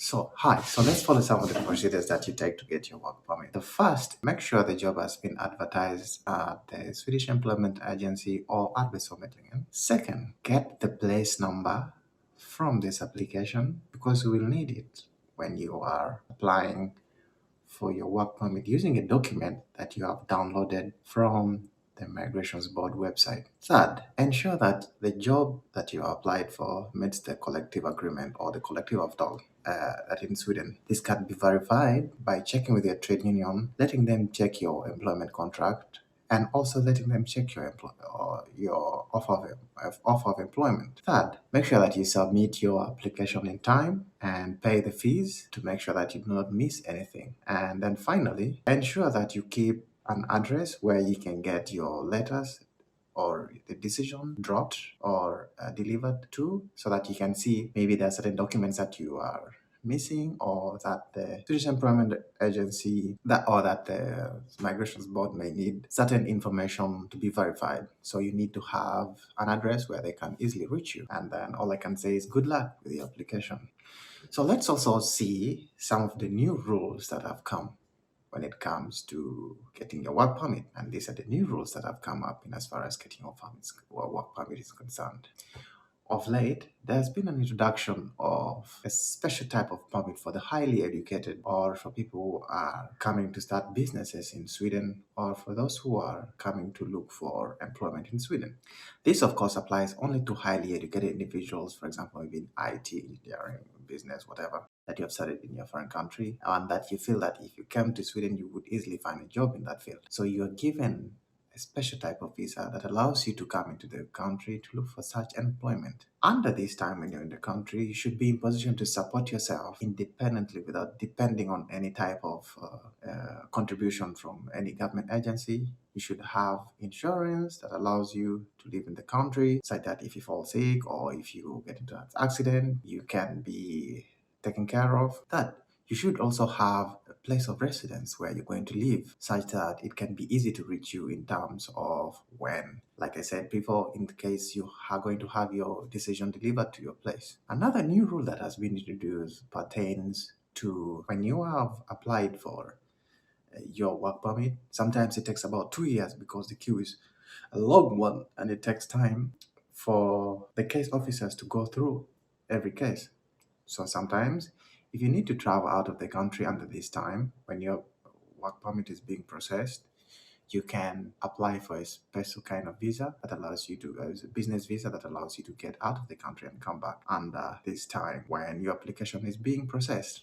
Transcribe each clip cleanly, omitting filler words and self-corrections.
So let's follow some of the procedures that you take to get your work permit. The first, make sure the job has been advertised at the Swedish Employment Agency or Arbetsförmedlingen. Second, get the place number from this application because you will need it when you are applying for your work permit using a document that you have downloaded from the Migrations Board website. Third, ensure that the job that you applied for meets the collective agreement or the collective avtal that in Sweden. This can be verified by checking with your trade union, letting them check your employment contract, and also letting them check your offer of employment. Third, make sure that you submit your application in time and pay the fees to make sure that you do not miss anything. And then finally, ensure that you keep an address where you can get your letters or the decision dropped or delivered to, so that you can see maybe there are certain documents that you are missing, or that the Swedish Employment Agency that the Migrations Board may need certain information to be verified. So you need to have an address where they can easily reach you. And then all I can say is good luck with the application. So let's also see some of the new rules that have come when it comes to getting your work permit. And these are the new rules that have come up in as far as getting your work permit is concerned. Of late, there's been an introduction of a special type of permit for the highly educated, or for people who are coming to start businesses in Sweden, or for those who are coming to look for employment in Sweden. This, of course, applies only to highly educated individuals, for example, maybe in IT, engineering, business, whatever, that you have studied in your foreign country, and that you feel that if you came to Sweden, you would easily find a job in that field. So you're given a special type of visa that allows you to come into the country to look for such employment. Under this time when you're in the country, you should be in position to support yourself independently without depending on any type of contribution from any government agency. You should have insurance that allows you to live in the country, such that if you fall sick or if you get into an accident, you can be taken care of. That you should also have a place of residence where you're going to live, such that it can be easy to reach you in terms of when, like I said before, in the case you are going to have your decision delivered to your place. Another new rule that has been introduced pertains to when you have applied for your work permit. Sometimes it takes about 2 years because the queue is a long one and it takes time for the case officers to go through every case. So sometimes, if you need to travel out of the country under this time, when your work permit is being processed, you can apply for a special kind of visa that allows you to, a business visa that allows you to get out of the country and come back under this time when your application is being processed.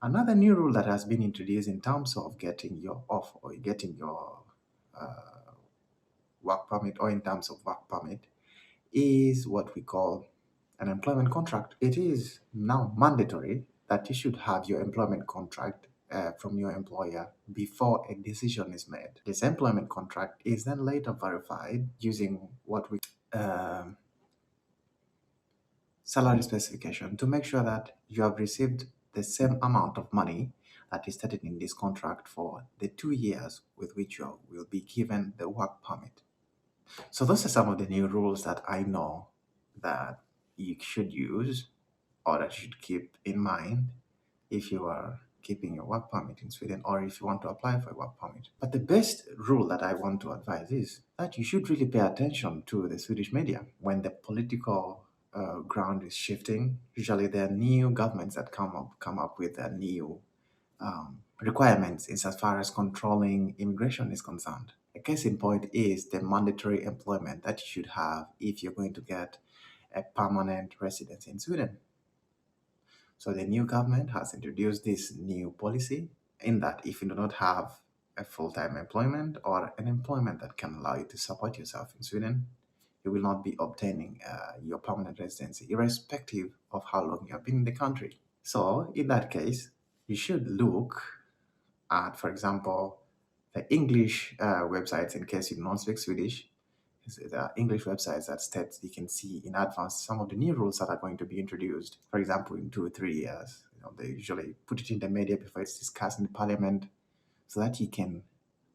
Another new rule that has been introduced in terms of getting your off or getting your uh, work permit, or in terms of work permit, is what we call an employment contract. It is now mandatory that you should have your employment contract from your employer before a decision is made. This employment contract is then later verified using what we salary specification to make sure that you have received the same amount of money that is stated in this contract for the 2 years with which you will be given the work permit. So those are some of the new rules that I know that you should use or that you should keep in mind if you are keeping your work permit in Sweden, or if you want to apply for a work permit. But the best rule that I want to advise is that you should really pay attention to the Swedish media when the political ground is shifting. Usually, there are new governments that come up with new requirements as far as controlling immigration is concerned. A case in point is the mandatory employment that you should have if you're going to get a permanent residence in Sweden. So the new government has introduced this new policy in that if you do not have a full-time employment or an employment that can allow you to support yourself in Sweden, you will not be obtaining your permanent residency, irrespective of how long you have been in the country. So in that case, you should look at, for example, the English websites in case you don't speak Swedish. There are English websites that states you can see in advance some of the new rules that are going to be introduced. For example, in 2 or 3 years, they usually put it in the media before it's discussed in Parliament, so that you can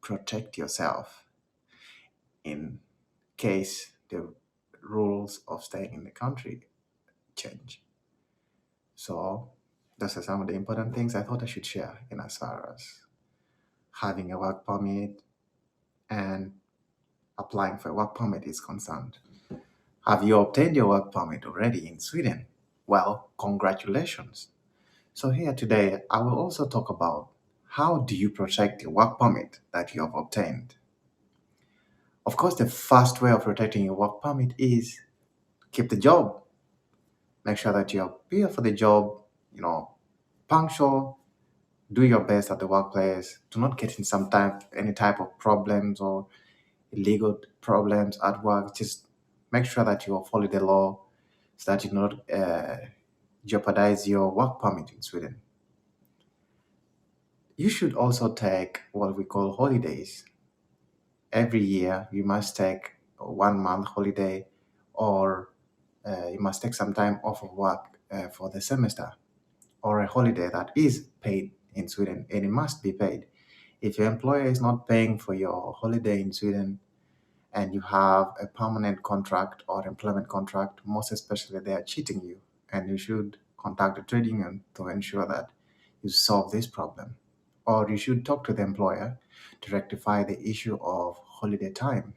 protect yourself in case the rules of staying in the country change. So Those are some of the important things I thought I should share in as far as having a work permit and applying for a work permit is concerned. Have you obtained your work permit already in Sweden? Well, congratulations. So here today, I will also talk about how do you protect your work permit that you have obtained. Of course, the first way of protecting your work permit is keep the job. Make sure that you appear for the job, punctual, do your best at the workplace. Do not get in any type of problems or illegal problems at work. Just make sure that you follow the law so that you do not jeopardize your work permit in Sweden. You should also take what we call holidays. Every year, you must take a 1 month holiday, or you must take some time off of work for the semester, or a holiday that is paid in Sweden, and it must be paid. If your employer is not paying for your holiday in Sweden and you have a permanent contract or employment contract, most especially they are cheating you, and you should contact the trade union to ensure that you solve this problem. Or you should talk to the employer to rectify the issue of holiday time.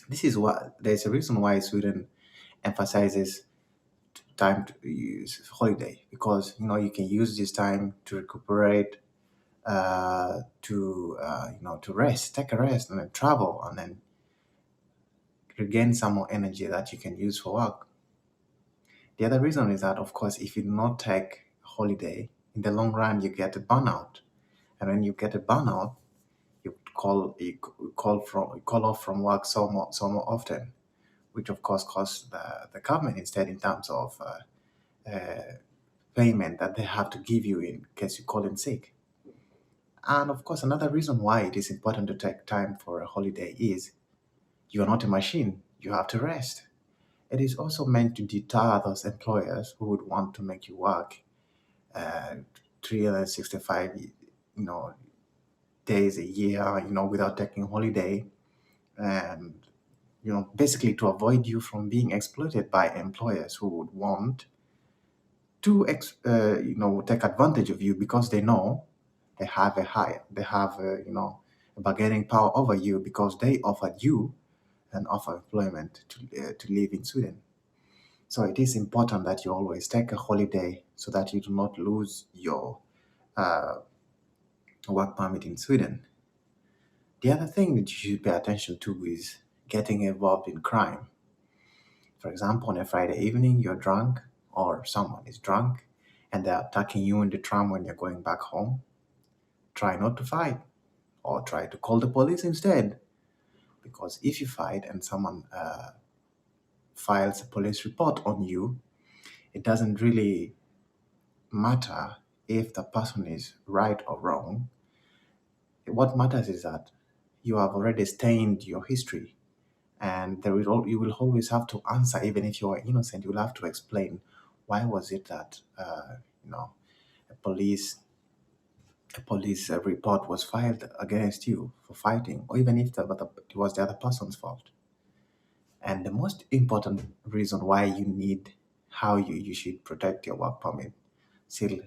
This is what there's a reason why Sweden emphasizes time to use holiday, because you can use this time to recuperate, to rest, take a rest, and then travel, and then regain some more energy that you can use for work. The other reason is that, of course, if you do not take holiday, in the long run you get a burnout, and when you get a burnout, you call off from work so more often, which of course costs the government instead in terms of payment that they have to give you in case you call in sick. And of course, another reason why it is important to take time for a holiday is you are not a machine. You have to rest. It is also meant to deter those employers who would want to make you work uh, 365, days a year, without taking holiday, and basically to avoid you from being exploited by employers who would want to take advantage of you because they know they have a bargaining power over you because they offered you an offer employment to live in Sweden. So it is important that you always take a holiday so that you do not lose your uh, work permit in Sweden. The other thing that you should pay attention to is getting involved in crime. For example, on a Friday evening, you're drunk, or someone is drunk, and they're attacking you in the tram when you're going back home. Try not to fight, or try to call the police instead. Because if you fight and someone files a police report on you, it doesn't really matter if the person is right or wrong. What matters is that you have already stained your history, and you will always have to answer, even if you are innocent. You will have to explain why was it that you know a police a police report was filed against you for fighting, or even if it was the other person's fault. And the most important reason why you need how you should protect your work permit still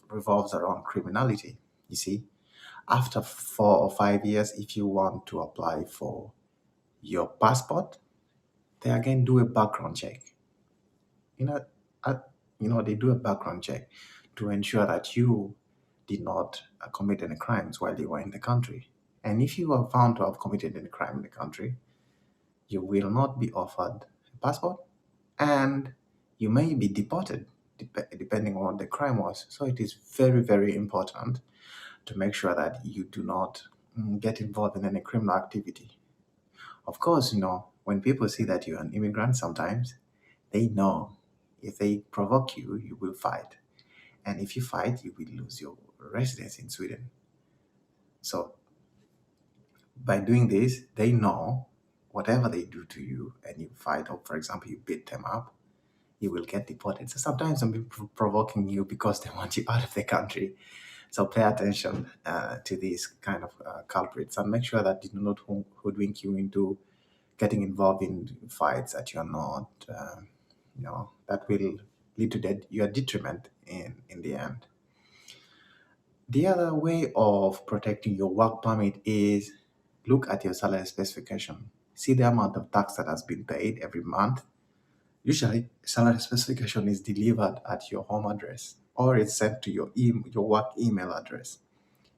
revolves around criminality. You see, after 4 or 5 years, if you want to apply for your passport, they again do a background check. You know, uh, they do a background check to ensure that you did not commit any crimes while you were in the country. And if you are found to have committed any crime in the country, you will not be offered a passport, and you may be deported depending on what the crime was. So it is very, very important to make sure that you do not get involved in any criminal activity. Of course, when people see that you're an immigrant, sometimes they know if they provoke you, you will fight. And if you fight, you will lose your residence in Sweden. So by doing this, they know whatever they do to you and you fight, or for example, you beat them up, you will get deported. So sometimes some people provoking you because they want you out of the country. So pay attention to these kind of culprits, and make sure that you do not hoodwink you into getting involved in fights that you're not, that will lead to your detriment in the end. The other way of protecting your work permit is look at your salary specification. See the amount of tax that has been paid every month. Usually, salary specification is delivered at your home address or it's sent to your work email address.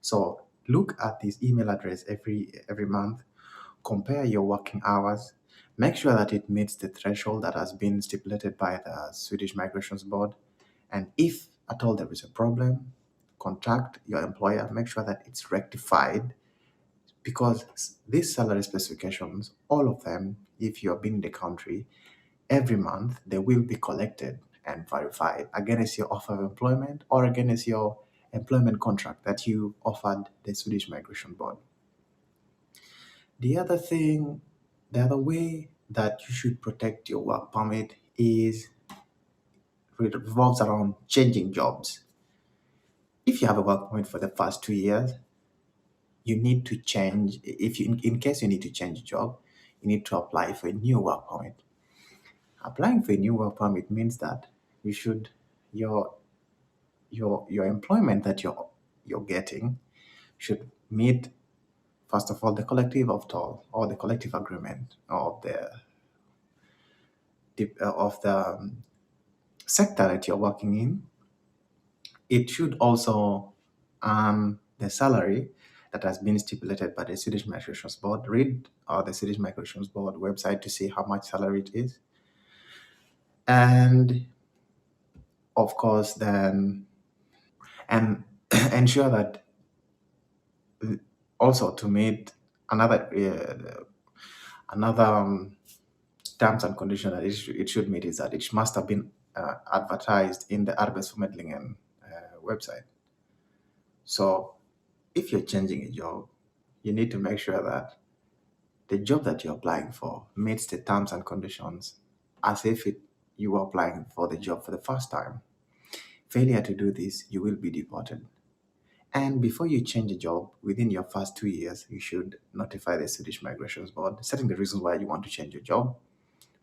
So look at this email address every month, compare your working hours, make sure that it meets the threshold that has been stipulated by the Swedish Migrations Board, and if at all there is a problem, contact your employer, make sure that it's rectified because these salary specifications, all of them, if you have been in the country, every month they will be collected and verified against your offer of employment or against your employment contract that you offered the Swedish Migration Board. The other thing, the other way that you should protect your work permit is revolves around changing jobs. If you have a work permit for the first 2 years, you need to change. If you, in case you need to change job, you need to apply for a new work permit. Applying for a new work permit means that you should your your employment that you're getting should meet first of all the collective of toll or the collective agreement of the sector that you're working in. It should also earn the salary that has been stipulated by the Swedish Migrations Board. Read the Swedish Migrations Board website to see how much salary it is. And of course, then, and ensure that also to meet another terms and condition that it should meet is that it must have been advertised in the Arbetsförmedlingen website. So if you're changing a job, you need to make sure that the job that you're applying for meets the terms and conditions as if you were applying for the job for the first time. Failure to do this, you will be deported. And before you change a job, within your first 2 years, you should notify the Swedish Migrations Board, setting the reasons why you want to change your job.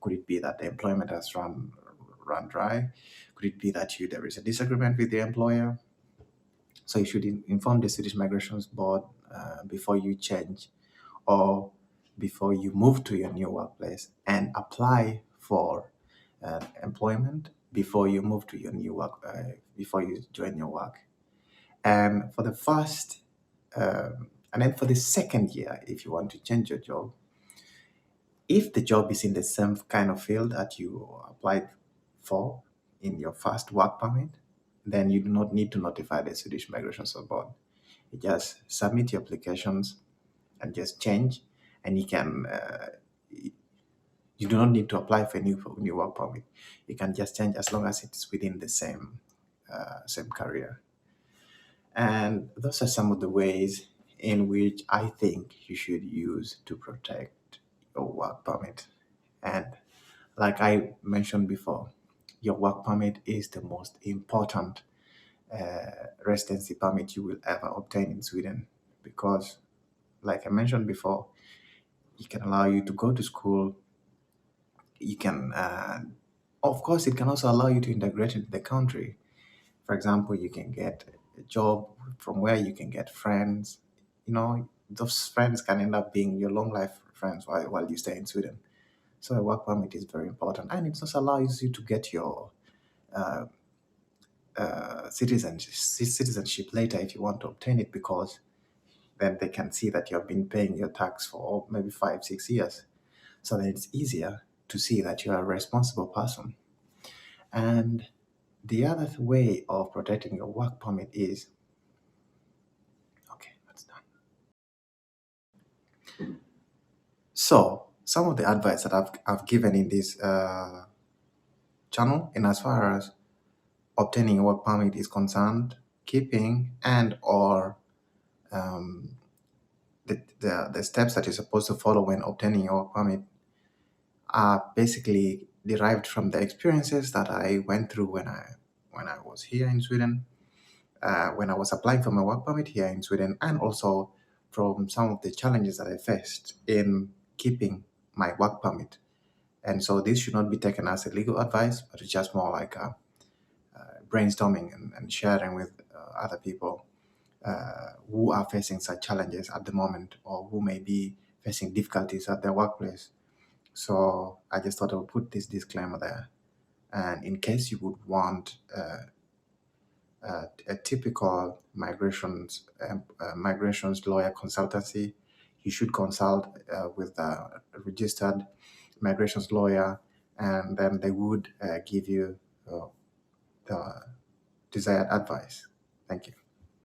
Could it be that the employment has run dry? Could it be that there is a disagreement with the employer? So you should inform the Swedish Migrations Board before you change or before you move to your new workplace and apply for employment before you move to your new work, before you join your work. And for the first, and then for the second year, if you want to change your job, if the job is in the same kind of field that you applied for in your first work permit, then you do not need to notify the Swedish Migration Board. You just submit your applications and just change, and you do not need to apply for a new work permit. You can just change as long as it's within the same career. And those are some of the ways in which I think you should use to protect your work permit. And like I mentioned before, your work permit is the most important residency permit you will ever obtain in Sweden because, like I mentioned before, it can allow you to go to school. You can, of course, it can also allow you to integrate into the country. For example, you can get a job from where you can get friends. Those friends can end up being your long life friends while you stay in Sweden. So a work permit is very important, and it also allows you to get your citizenship later if you want to obtain it, because then they can see that you have been paying your tax for maybe 5-6 years. So then it's easier to see that you are a responsible person. And the other way of protecting your work permit is okay, that's done. So some of the advice that I've given in this channel, in as far as obtaining a work permit is concerned, keeping and or the steps that you're supposed to follow when obtaining a work permit are basically derived from the experiences that I went through when I was here in Sweden, when I was applying for my work permit here in Sweden, and also from some of the challenges that I faced in keeping my work permit. And so this should not be taken as a legal advice, but it's just more like a brainstorming and sharing with other people who are facing such challenges at the moment or who may be facing difficulties at their workplace. So I just thought I would put this disclaimer there. And in case you would want a typical migrations lawyer consultancy, you should consult with a registered migrations lawyer, and then they would give you the desired advice. Thank you.